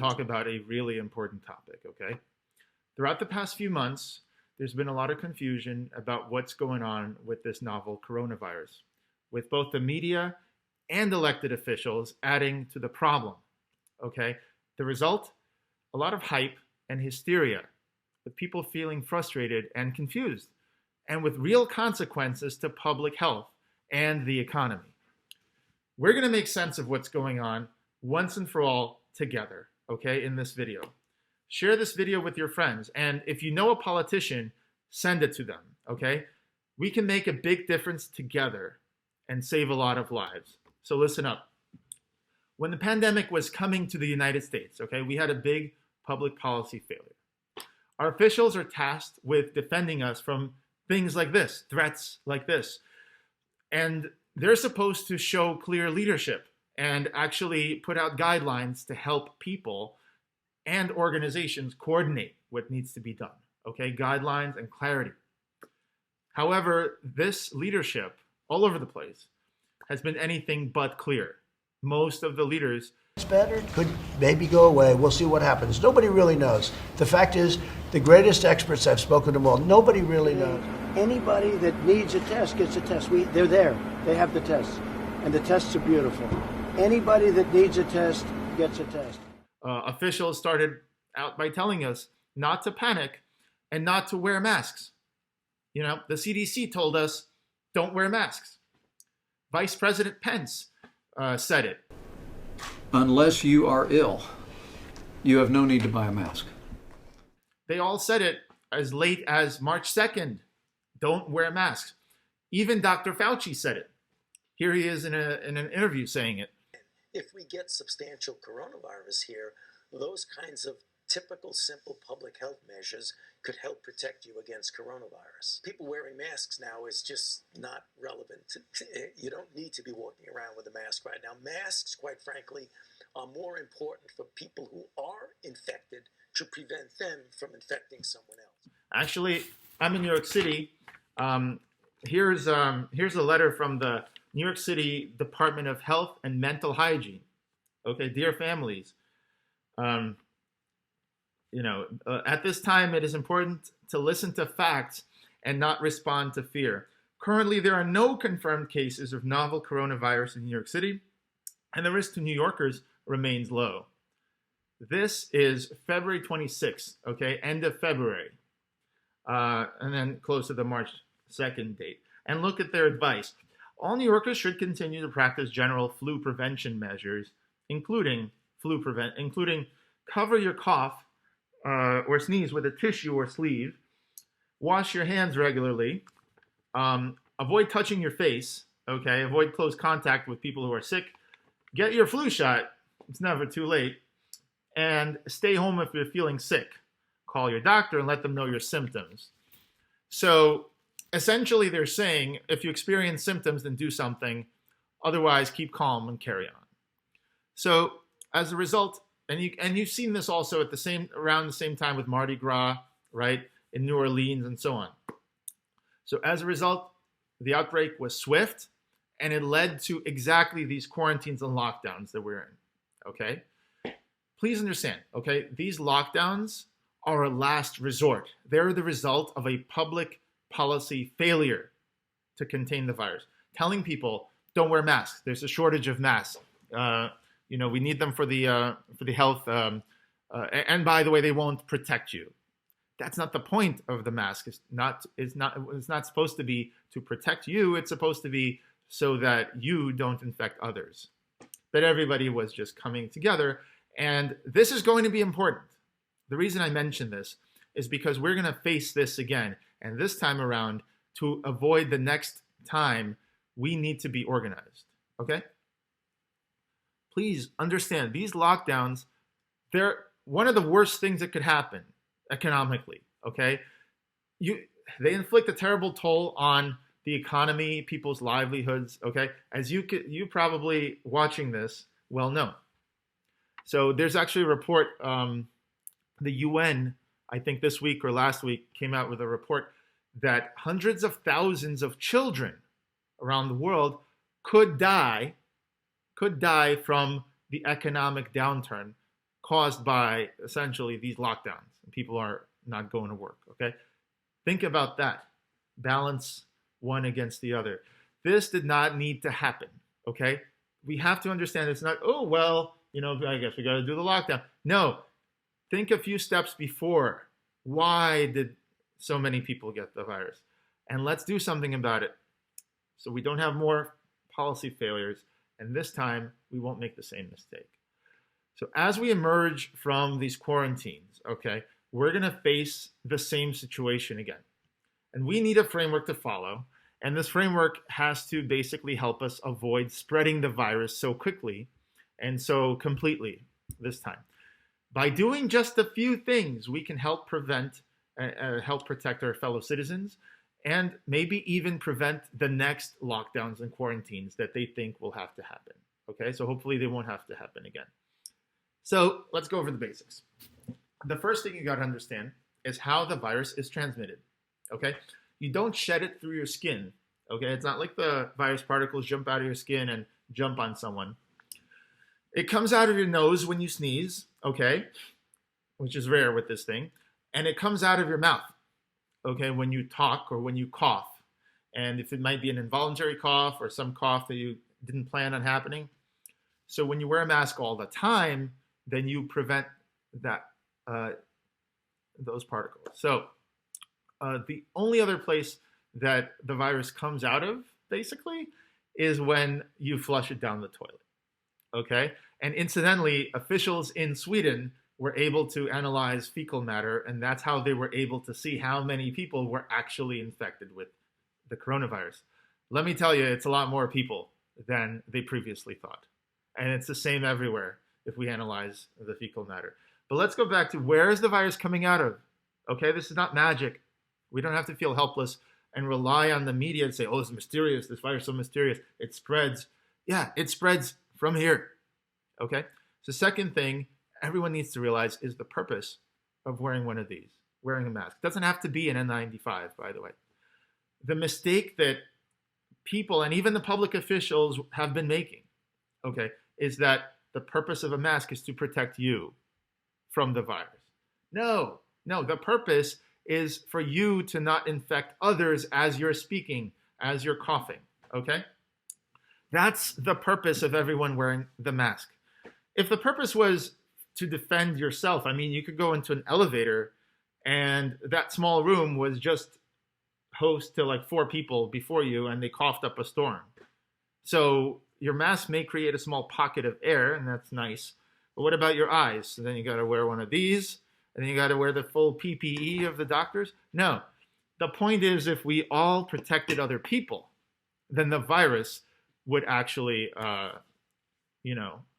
talk about a really important topic, okay? Throughout the past few months, there's been a lot of confusion about what's going on with this novel coronavirus, with both the media and elected officials adding to the problem, okay? The result, a lot of hype and hysteria, with people feeling frustrated and confused, and with real consequences to public health and the economy. We're going to make sense of what's going on once and for all together, okay, in this video. Share this video with your friends, and if you know a politician, send it to them, okay? We can make a big difference together and save a lot of lives. So listen up. When the pandemic was coming to the United States, okay, we had a big public policy failure. Our officials are tasked with defending us from things like this, threats like this. And they're supposed to show clear leadership and actually put out guidelines to help people and organizations coordinate what needs to be done, okay? Guidelines and clarity. However, this leadership all over the place has been anything but clear. Most of the leaders... It's better, could maybe go away. We'll see what happens. Nobody really knows. The fact is, the greatest experts, I've spoken to them all, nobody really knows. Anybody that needs a test gets a test. They're there. They have the tests. And the tests are beautiful. Anybody that needs a test gets a test. Officials started out by telling us not to panic and not to wear masks. You know, the CDC told us, don't wear masks. Vice President Pence said it. Unless you are ill, you have no need to buy a mask. They all said it as late as March 2nd. Don't wear masks. Even Dr. Fauci said it. Here he is in an interview saying it. If we get substantial coronavirus here, those kinds of typical, simple public health measures could help protect you against coronavirus. People wearing masks now is just not relevant. You don't need to be walking around with a mask right now. Masks, quite frankly, are more important for people who are infected to prevent them from infecting someone else. Actually, I'm in New York City. Here's a letter from the New York City Department of Health and Mental Hygiene. Okay, dear families, at this time, it is important to listen to facts and not respond to fear. Currently, there are no confirmed cases of novel coronavirus in New York City, and the risk to New Yorkers remains low. This is February 26th, okay, end of February, and then close to the March 2nd date. And look at their advice. All New Yorkers should continue to practice general flu prevention measures, including cover your cough or sneeze with a tissue or sleeve, wash your hands regularly, avoid touching your face, okay, avoid close contact with people who are sick, get your flu shot, it's never too late, and stay home if you're feeling sick. Call your doctor and let them know your symptoms. So essentially they're saying if you experience symptoms, then do something, otherwise keep calm and carry on. So as a result, and you've seen this also at around the same time with Mardi Gras, right, in New Orleans and so on. So as a result, the outbreak was swift, and it led to exactly these quarantines and lockdowns that we're in, okay? Please understand, okay, these lockdowns are a last resort. They're the result of a public policy failure to contain the virus. Telling people, don't wear masks. There's a shortage of masks. We need them for the health. And by the way, they won't protect you. That's not the point of the mask. It's not supposed to be to protect you. It's supposed to be so that you don't infect others. But everybody was just coming together. And this is going to be important. The reason I mention this is because we're going to face this again. And this time around, to avoid the next time, we need to be organized. Okay? Please understand, these lockdowns, they're one of the worst things that could happen economically, okay? They inflict a terrible toll on the economy, people's livelihoods, okay? As you probably watching this well know. So there's actually a report, the UN, I think this week or last week, came out with a report that hundreds of thousands of children around the world could die from the economic downturn caused by essentially these lockdowns. People are not going to work, okay? Think about that. Balance one against the other. This did not need to happen, okay? We have to understand it's not, oh, well, I guess we got to do the lockdown. No, think a few steps before. Why did so many people get the virus? And let's do something about it so we don't have more policy failures. And this time, we won't make the same mistake. So as we emerge from these quarantines, okay, we're going to face the same situation again. And we need a framework to follow. And this framework has to basically help us avoid spreading the virus so quickly and so completely this time. By doing just a few things, we can help protect our fellow citizens and maybe even prevent the next lockdowns and quarantines that they think will have to happen. Okay, so hopefully they won't have to happen again. So let's go over the basics. The first thing you got to understand is how the virus is transmitted. Okay, you don't shed it through your skin. Okay, it's not like the virus particles jump out of your skin and jump on someone. It comes out of your nose when you sneeze, okay, which is rare with this thing, and it comes out of your mouth, okay, when you talk or when you cough. And if it might be an involuntary cough or some cough that you didn't plan on happening. So when you wear a mask all the time, then you prevent that those particles. So the only other place that the virus comes out of, basically, is when you flush it down the toilet. Okay? And incidentally, officials in Sweden were able to analyze fecal matter, and that's how they were able to see how many people were actually infected with the coronavirus. Let me tell you, it's a lot more people than they previously thought. And it's the same everywhere if we analyze the fecal matter. But let's go back to where is the virus coming out of? Okay, this is not magic. We don't have to feel helpless and rely on the media and say, oh, it's mysterious. This virus is so mysterious. It spreads. Yeah, it spreads from here. Okay? So second thing everyone needs to realize is the purpose of wearing one of these, wearing a mask. It doesn't have to be an N95, by the way. The mistake that people and even the public officials have been making, okay, is that the purpose of a mask is to protect you from the virus. No, the purpose is for you to not infect others as you're speaking, as you're coughing, okay? That's the purpose of everyone wearing the mask. If the purpose was to defend yourself, I mean, you could go into an elevator and that small room was just host to like 4 people before you and they coughed up a storm. So your mask may create a small pocket of air, and that's nice. But what about your eyes? So then you got to wear one of these, and then you got to wear the full PPE of the doctors? No. The point is, if we all protected other people, then the virus would actually,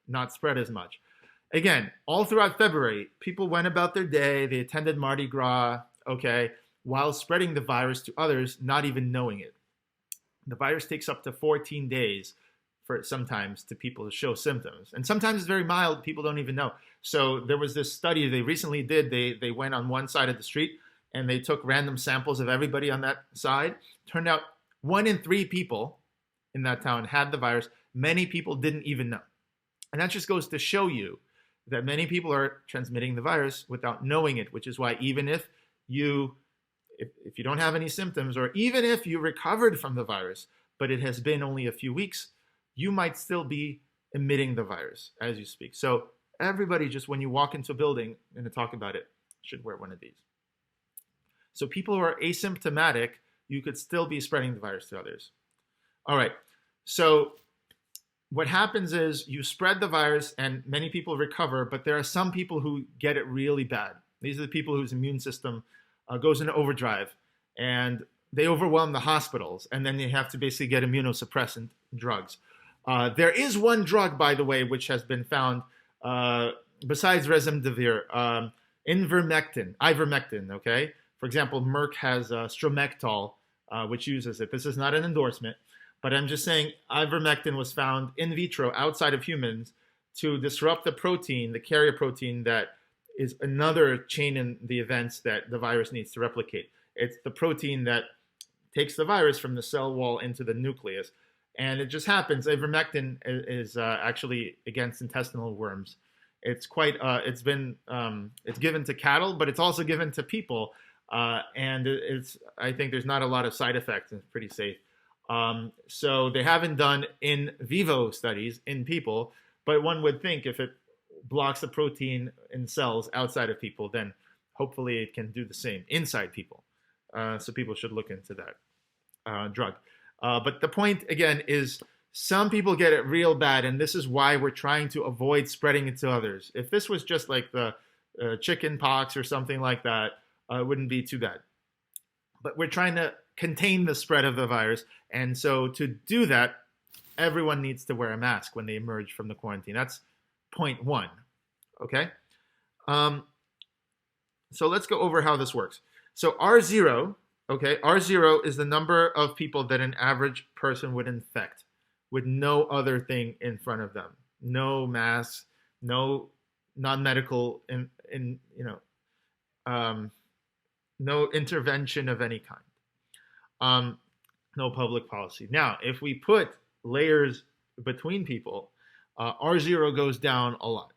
not spread as much. Again, all throughout February, people went about their day. They attended Mardi Gras, okay, while spreading the virus to others, not even knowing it. The virus takes up to 14 days for sometimes to people to show symptoms. And sometimes it's very mild. People don't even know. So there was this study they recently did. They went on one side of the street and they took random samples of everybody on that side. Turned out 1 in 3 people in that town had the virus. Many people didn't even know. And that just goes to show you that many people are transmitting the virus without knowing it, which is why even if you don't have any symptoms, or even if you recovered from the virus, but it has been only a few weeks, you might still be emitting the virus as you speak. So everybody, just when you walk into a building, and to talk about it, should wear one of these. So people who are asymptomatic, you could still be spreading the virus to others. All right, so what happens is you spread the virus and many people recover, but there are some people who get it really bad. These are the people whose immune system goes into overdrive, and they overwhelm the hospitals, and then they have to basically get immunosuppressant drugs. There is one drug, by the way, which has been found besides remdesivir, ivermectin, okay? For example, Merck has Stromectol, which uses it. This is not an endorsement, but I'm just saying ivermectin was found in vitro outside of humans to disrupt the protein, the carrier protein that is another chain in the events that the virus needs to replicate. It's the protein that takes the virus from the cell wall into the nucleus. And it just happens, ivermectin is actually against intestinal worms. It's quite it's given to cattle, but it's also given to people, and it's I think there's not a lot of side effects, and it's pretty safe. So they haven't done in vivo studies in people, but one would think if it blocks the protein in cells outside of people, then hopefully it can do the same inside people. So people should look into that drug. But the point again is some people get it real bad, and this is why we're trying to avoid spreading it to others. If this was just like the chicken pox or something like that, it wouldn't be too bad. But we're trying to contain the spread of the virus, and so to do that, everyone needs to wear a mask when they emerge from the quarantine. That's point one. Okay? So let's go over how this works. So R0, okay, R0 is the number of people that an average person would infect with no other thing in front of them. No masks, no non-medical, no intervention of any kind. No public policy. Now, if we put layers between people, R0 goes down a lot.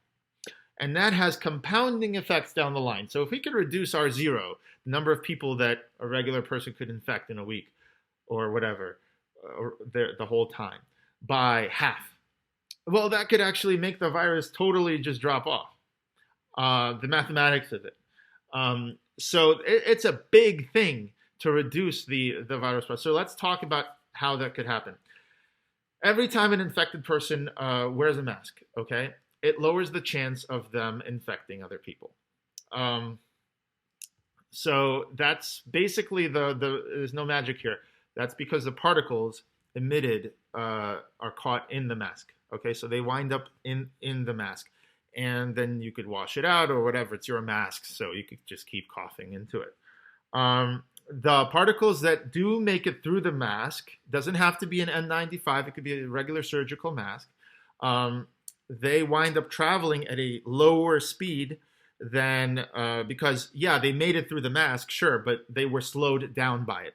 And that has compounding effects down the line. So if we could reduce R0, the number of people that a regular person could infect in a week or whatever, or the whole time, by half, well, that could actually make the virus totally just drop off. The mathematics of it. So it's a big thing to reduce the virus spread. So let's talk about how that could happen. Every time an infected person wears a mask, okay, it lowers the chance of them infecting other people. So that's basically there's no magic here. That's because the particles emitted are caught in the mask. Okay, so they wind up in the mask, and then you could wash it out or whatever. It's your mask, so you could just keep coughing into it. The particles that do make it through the mask, doesn't have to be an N95, it could be a regular surgical mask. They wind up traveling at a lower speed than, because, yeah, they made it through the mask, sure, but they were slowed down by it.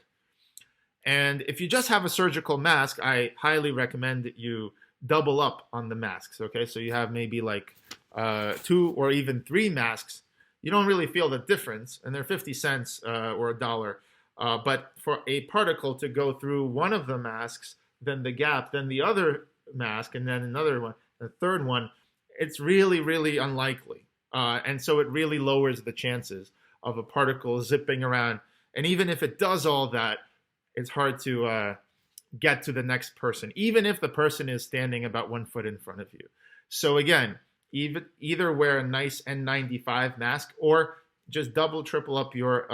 And if you just have a surgical mask, I highly recommend that you double up on the masks, okay? So you have maybe like 2 or even 3 masks. You don't really feel the difference, and they're 50 cents or $1. But for a particle to go through one of the masks, then the gap, then the other mask, and then another one, the third one, it's really, really unlikely. And so it really lowers the chances of a particle zipping around. And even if it does all that, it's hard to get to the next person, even if the person is standing about 1 foot in front of you. So again, either wear a nice N95 mask or just double, triple up your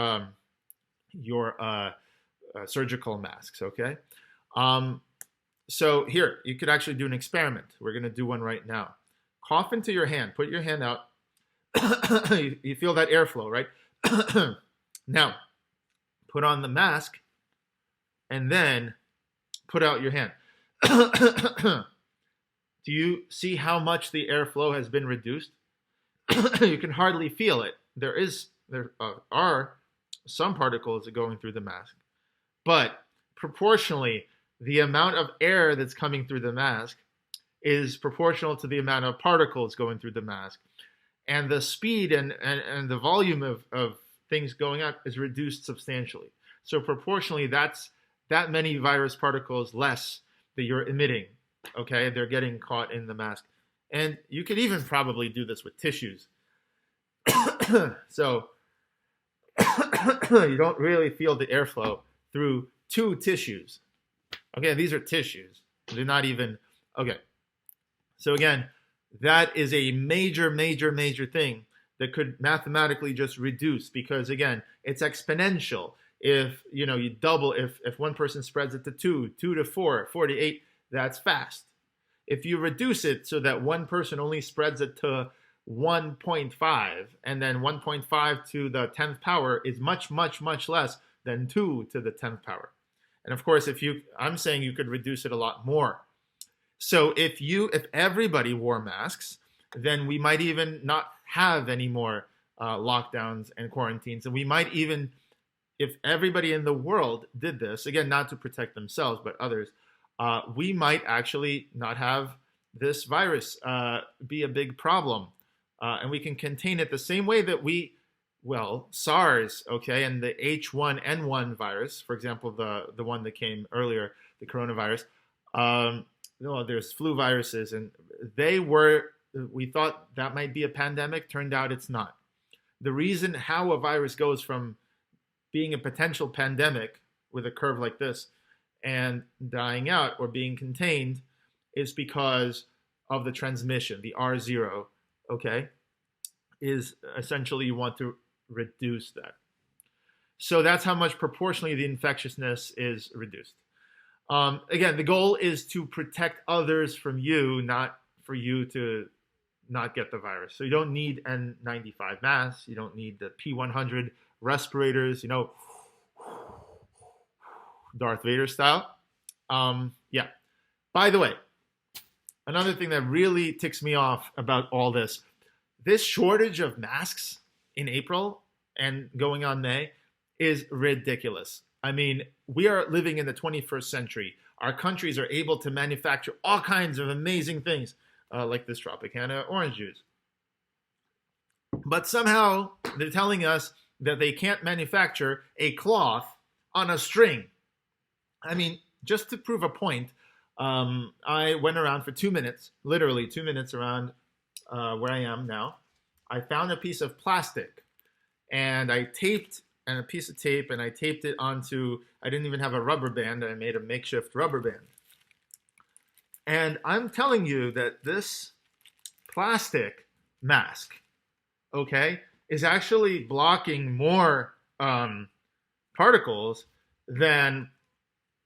surgical masks, okay? So here, you could actually do an experiment. We're going to do one right now. Cough into your hand. Put your hand out. You feel that airflow, right? Now, put on the mask and then put out your hand. Do you see how much the airflow has been reduced? You can hardly feel it. There are some particles going through the mask, but proportionally, the amount of air that's coming through the mask is proportional to the amount of particles going through the mask. And the speed and the volume of things going out is reduced substantially. So proportionally, that's that many virus particles less that you're emitting. Okay, they're getting caught in the mask. And you could even probably do this with tissues. So you don't really feel the airflow through 2 tissues. Okay, these are tissues. They're not even, okay. So again, that is a major, major, major thing that could mathematically just reduce, because again, it's exponential. If you double, if one person spreads it to 2 to 4, 4 to 8, that's fast. If you reduce it so that one person only spreads it to 1.5, and then 1.5 to the 10th power is much, much, much less than 2 to the 10th power. And of course, I'm saying you could reduce it a lot more. So if everybody wore masks, then we might even not have any more lockdowns and quarantines. And we might even, if everybody in the world did this, again, not to protect themselves, but others, we might actually not have this virus be a big problem and we can contain it the same way that SARS, okay, and the H1N1 virus, for example, the one that came earlier, the coronavirus. There's flu viruses, and we thought that might be a pandemic. Turned out it's not. The reason how a virus goes from being a potential pandemic with a curve like this and dying out or being contained is because of the transmission, the R0, okay, is essentially you want to reduce that. So that's how much proportionally the infectiousness is reduced. Again, the goal is to protect others from you, not for you to not get the virus. So you don't need N95 masks. You don't need the P100 respirators, Darth Vader style. Yeah. By the way, another thing that really ticks me off about all this shortage of masks in April and going on May is ridiculous. I mean, we are living in the 21st century. Our countries are able to manufacture all kinds of amazing things, like this Tropicana orange juice. But somehow they're telling us that they can't manufacture a cloth on a string. I mean, just to prove a point, I went around for 2 minutes, literally 2 minutes around where I am now. I found a piece of plastic, and I taped a piece of tape, and I taped it onto, I didn't even have a rubber band. I made a makeshift rubber band. And I'm telling you that this plastic mask, okay, is actually blocking more particles than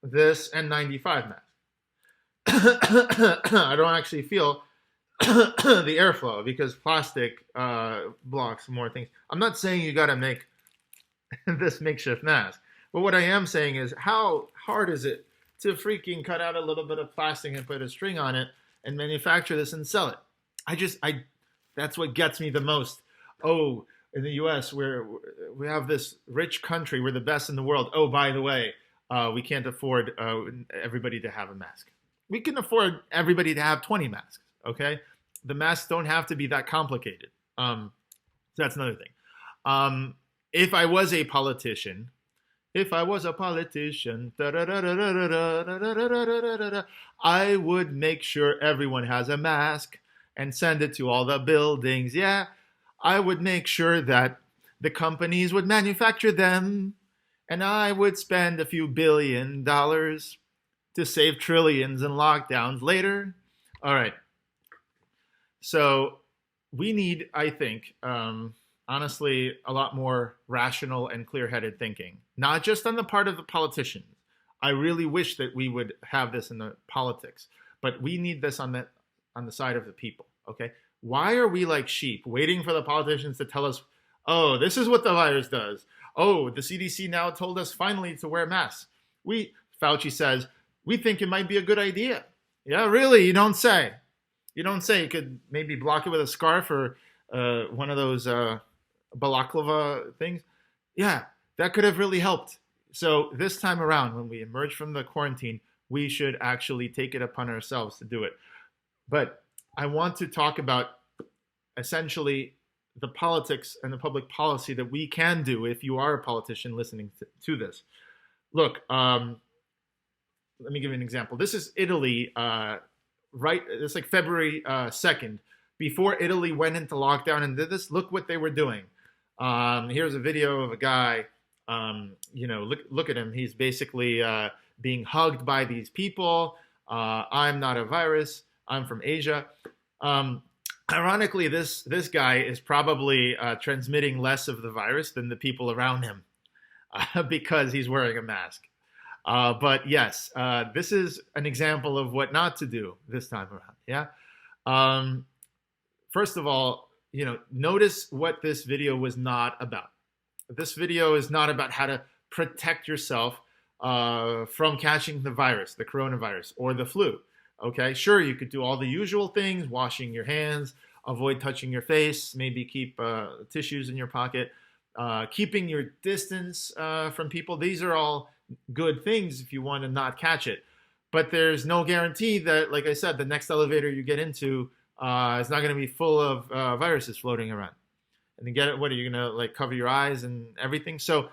this N95 mask. I don't actually feel the airflow because plastic blocks more things. I'm not saying you got to make this makeshift mask, but what I am saying is how hard is it to freaking cut out a little bit of plastic and put a string on it and manufacture this and sell it? That's what gets me the most. Oh, in the U.S., we have this rich country, we're the best in the world. Oh, by the way, we can't afford everybody to have a mask. We can afford everybody to have 20 masks, okay? The masks don't have to be that complicated. So that's another thing. If I was a politician, I would make sure everyone has a mask and send it to all the buildings. Yeah, I would make sure that the companies would manufacture them, and I would spend a few $1 billion to save trillions in lockdowns later. All right. So we need, I think, honestly, a lot more rational and clear-headed thinking, not just on the part of the politicians. I really wish that we would have this in the politics, but we need this on the side of the people, okay? Why are we like sheep waiting for the politicians to tell us, oh, this is what the virus does. Oh, the CDC now told us finally to wear masks. Fauci says, we think it might be a good idea. Yeah, really? You don't say. You don't say. You could maybe block it with a scarf or one of those balaclava things. Yeah, that could have really helped. So this time around, when we emerge from the quarantine, we should actually take it upon ourselves to do it. But I want to talk about essentially the politics and the public policy that we can do if you are a politician listening to this. Look, let me give you an example. This is Italy, it's like February 2nd, before Italy went into lockdown and did this. Look what they were doing. Here's a video of a guy, look at him. He's basically being hugged by these people. I'm not a virus. I'm from Asia. Ironically, this guy is probably transmitting less of the virus than the people around him because he's wearing a mask. But yes, this is an example of what not to do this time around. Yeah. First of all, notice what this video was not about. This video is not about how to protect yourself from catching the virus, the coronavirus, or the flu. Okay, sure, you could do all the usual things, washing your hands, avoid touching your face, maybe keep tissues in your pocket, keeping your distance from people. These are all good things if you want to not catch it. But there's no guarantee that, like I said, the next elevator you get into, It's not going to be full of viruses floating around. And then get it. What are you going to like cover your eyes and everything? So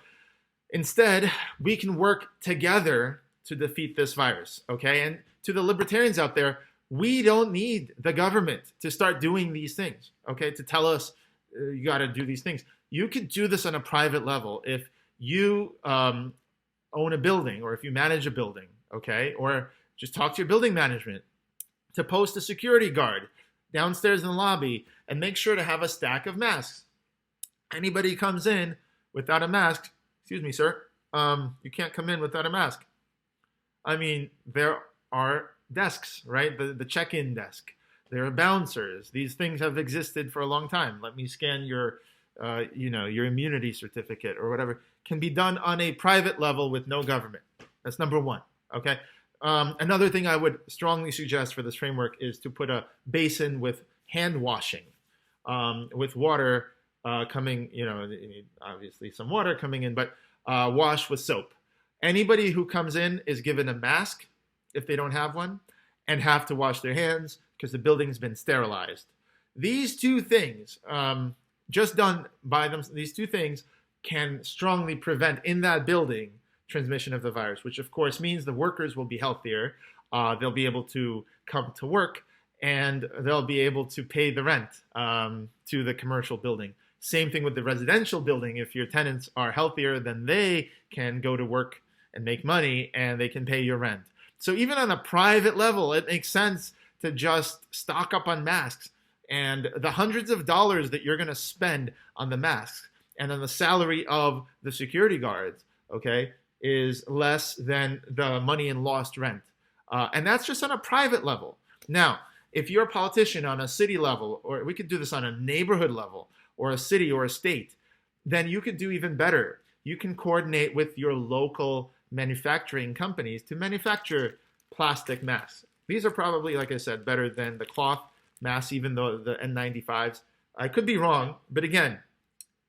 instead, we can work together to defeat this virus. Okay, and to the libertarians out there, we don't need the government to start doing these things. Okay, to tell us you got to do these things. You could do this on a private level if you own a building or if you manage a building. Okay, or just talk to your building management to post a security guard downstairs in the lobby and make sure to have a stack of masks. Anybody comes in without a mask, excuse me, sir, you can't come in without a mask. I mean, there are desks, right? The check-in desk. There are bouncers. These things have existed for a long time. Let me scan your, your immunity certificate or whatever. Can be done on a private level with no government. That's number one. Okay. Another thing I would strongly suggest for this framework is to put a basin with hand washing, with water coming. Obviously some water coming in, but wash with soap. Anybody who comes in is given a mask if they don't have one, and have to wash their hands because the building's been sterilized. These two things, just done by them, these two things can strongly prevent in that building transmission of the virus, which of course means the workers will be healthier. They'll be able to come to work and they'll be able to pay the rent to the commercial building. Same thing with the residential building. If your tenants are healthier, then they can go to work and make money and they can pay your rent. So even on a private level, it makes sense to just stock up on masks. And the hundreds of dollars that you're going to spend on the masks and on the salary of the security guards, okay, is less than the money in lost rent. And that's just on a private level. Now, if you're a politician on a city level, or we could do this on a neighborhood level, or a city or a state, then you could do even better. You can coordinate with your local manufacturing companies to manufacture plastic masks. These are probably, like I said, better than the cloth masks, even though the N95s. I could be wrong, but again,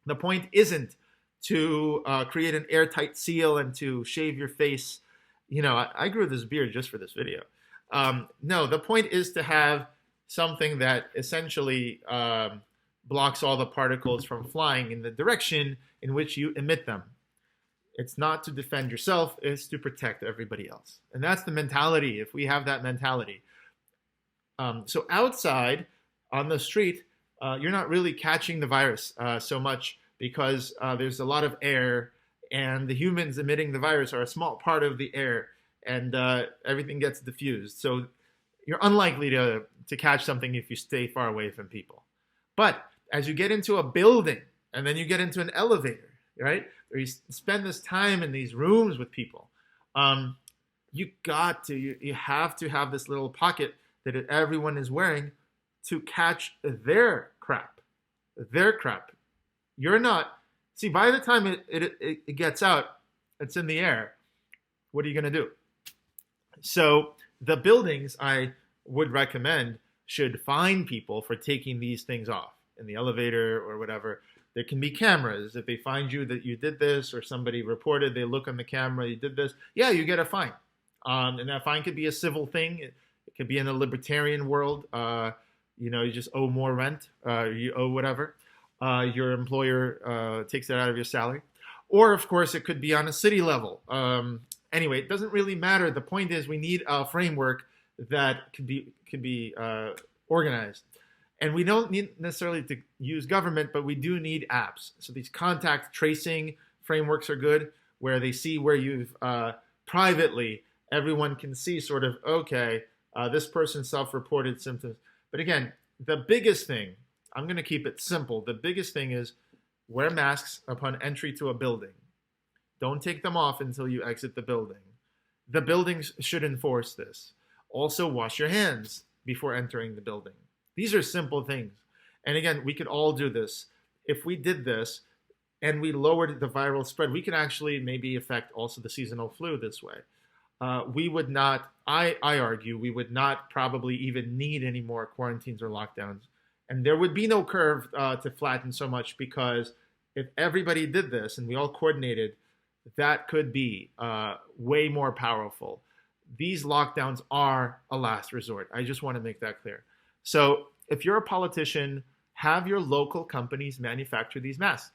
the point isn't to create an airtight seal and to shave your face. I grew this beard just for this video. No, the point is to have something that essentially blocks all the particles from flying in the direction in which you emit them. It's not to defend yourself, it's to protect everybody else. And that's the mentality, if we have that mentality. So outside, on the street, you're not really catching the virus so much because there's a lot of air, and the humans emitting the virus are a small part of the air, and everything gets diffused. So you're unlikely to catch something if you stay far away from people. But as you get into a building, and then you get into an elevator, right? Or you spend this time in these rooms with people, you have to have this little pocket that everyone is wearing to catch their crap. You're not, see, by the time it gets out, it's in the air. What are you going to do? So the buildings, I would recommend, should fine people for taking these things off in the elevator or whatever. There can be cameras. If they find you that you did this, or somebody reported, they look on the camera, you did this, yeah, you get a fine. And that fine could be a civil thing. It could be in a libertarian world. You just owe more rent. You owe whatever. Your employer takes that out of your salary. Or, of course, it could be on a city level. Anyway, it doesn't really matter. The point is we need a framework that could be organized. And we don't need necessarily to use government, but we do need apps. So these contact tracing frameworks are good, where they see where you've privately, everyone can see sort of, okay, this person self-reported symptoms. But again, the biggest thing, I'm going to keep it simple. The biggest thing is wear masks upon entry to a building. Don't take them off until you exit the building. The buildings should enforce this. Also, wash your hands before entering the building. These are simple things. And again, we could all do this. If we did this and we lowered the viral spread, we could actually maybe affect also the seasonal flu this way. We would not, I argue, we would not probably even need any more quarantines or lockdowns. And there would be no curve to flatten so much, because if everybody did this and we all coordinated, that could be way more powerful. These lockdowns are a last resort. I just want to make that clear. So if you're a politician, have your local companies manufacture these masks.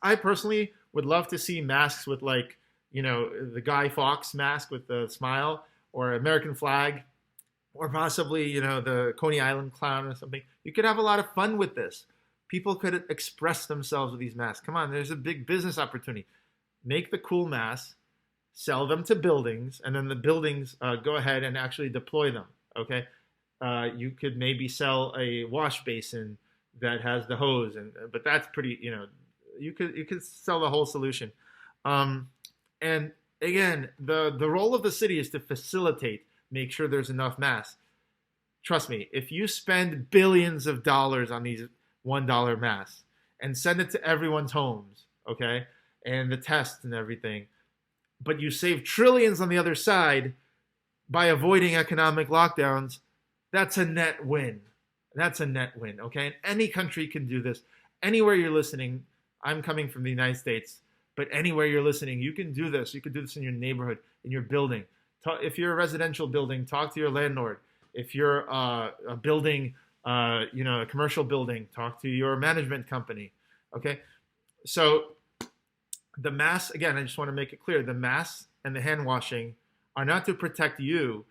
I personally would love to see masks with, like, the Guy Fawkes mask with the smile, or American flag, or possibly, the Coney Island clown or something. You could have a lot of fun with this. People could express themselves with these masks. Come on, there's a big business opportunity. Make the cool masks, sell them to buildings, and then the buildings go ahead and actually deploy them. Okay, you could maybe sell a wash basin that has the hose, but that's pretty. You could sell the whole solution. And again, the role of the city is to facilitate, make sure there's enough masks. Trust me, if you spend billions of dollars on these $1 masks and send it to everyone's homes, okay, and the tests and everything, but you save trillions on the other side by avoiding economic lockdowns, that's a net win. That's a net win, okay? And any country can do this. Anywhere you're listening, I'm coming from the United States, but anywhere you're listening, you can do this. You can do this in your neighborhood, in your building. If you're a residential building, talk to your landlord. If you're a building, a commercial building, talk to your management company, okay? So the masks, again, I just want to make it clear, the masks and the hand washing are not to protect you.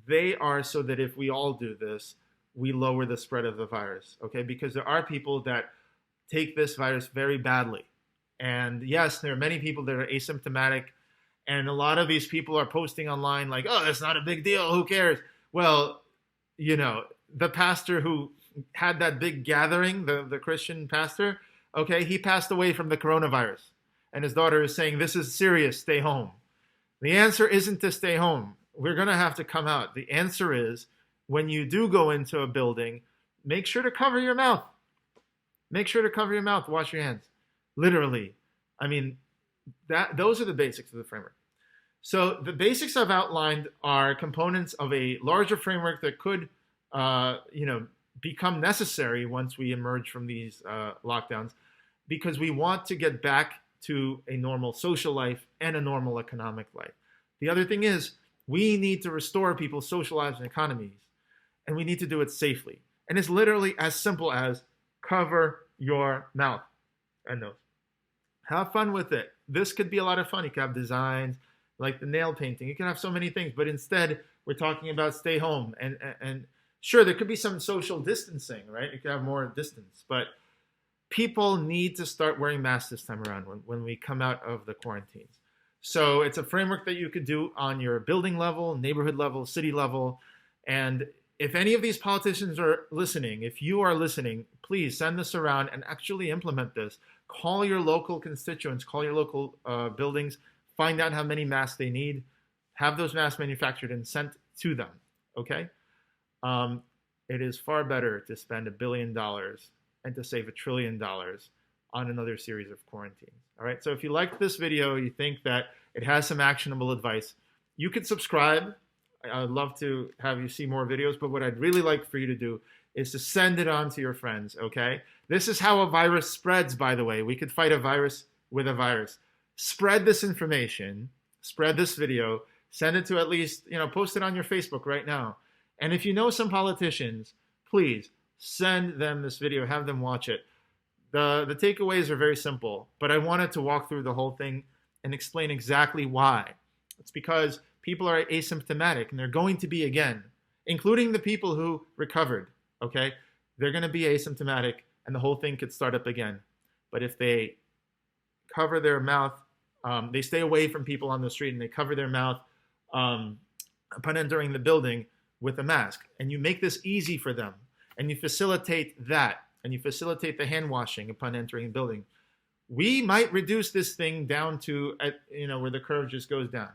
They are so that if we all do this, we lower the spread of the virus, okay? Because there are people that take this virus very badly. And yes, there are many people that are asymptomatic, and a lot of these people are posting online like, oh, that's not a big deal, who cares? Well, the pastor who had that big gathering, the Christian pastor, okay, he passed away from the coronavirus. And his daughter is saying, this is serious, stay home. The answer isn't to stay home. We're going to have to come out. The answer is, when you do go into a building, make sure to cover your mouth. Make sure to cover your mouth, wash your hands. Literally. I mean, those are the basics of the framework. So the basics I've outlined are components of a larger framework that could, become necessary once we emerge from these lockdowns, because we want to get back to a normal social life and a normal economic life. The other thing is, we need to restore people's social lives and economies, and we need to do it safely. And it's literally as simple as cover your mouth and nose. Have fun with it. This could be a lot of fun. You could have designs like the nail painting. You can have so many things, but instead we're talking about stay home. And sure, there could be some social distancing, right? You could have more distance, but people need to start wearing masks this time around when we come out of the quarantines. So it's a framework that you could do on your building level, neighborhood level, city level. And if any of these politicians are listening, if you are listening, please send this around and actually implement this. Call your local constituents, call your local buildings, find out how many masks they need, have those masks manufactured and sent to them, okay? It is far better to spend $1 billion and to save $1 trillion on another series of quarantines. All right, so if you liked this video, you think that it has some actionable advice, you could subscribe. I'd love to have you see more videos, but what I'd really like for you to do is to send it on to your friends, okay? This is how a virus spreads, by the way. We could fight a virus with a virus. Spread this information, spread this video, send it to at least, post it on your Facebook right now. And if you know some politicians, please send them this video, have them watch it. The takeaways are very simple, but I wanted to walk through the whole thing and explain exactly why. It's because people are asymptomatic, and they're going to be again, including the people who recovered, okay? They're going to be asymptomatic, and the whole thing could start up again. But if they cover their mouth, they stay away from people on the street, and they cover their mouth upon entering the building with a mask, and you make this easy for them, and you facilitate that, and you facilitate the hand washing upon entering the building, we might reduce this thing down to, where the curve just goes down.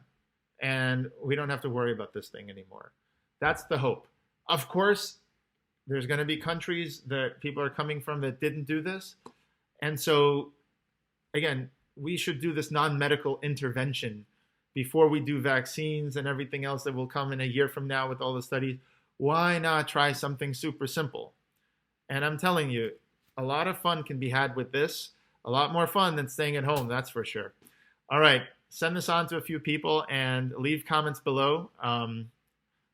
And we don't have to worry about this thing anymore. That's the hope. Of course, there's going to be countries that people are coming from that didn't do this. And so, again, we should do this non-medical intervention before we do vaccines and everything else that will come in a year from now with all the studies. Why not try something super simple? And I'm telling you, a lot of fun can be had with this. A lot more fun than staying at home, that's for sure. All right. Send this on to a few people and leave comments below.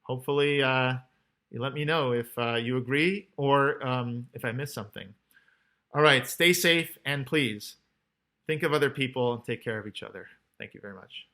Hopefully You let me know if you agree or if I missed something. All right, stay safe and please think of other people and take care of each other. Thank you very much.